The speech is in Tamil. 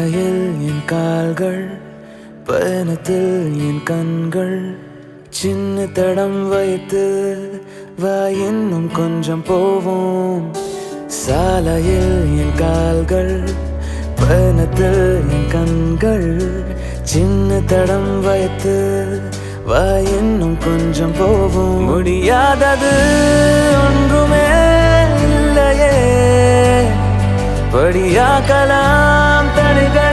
சாலையில் என் கால்கள், பயணத்தில் என் கண்கள், சின்ன தடம் வைத்து வா இன்னும் கொஞ்சம் போவோம். சாலையில் என் கால்கள், பயணத்தில் என் கண்கள், சின்ன தடம் வைத்து வா இன்னும் கொஞ்சம் போவோம். முடியாதது ஒன்றுமே இல்லையே, படியாக்கலாம் தடைகள்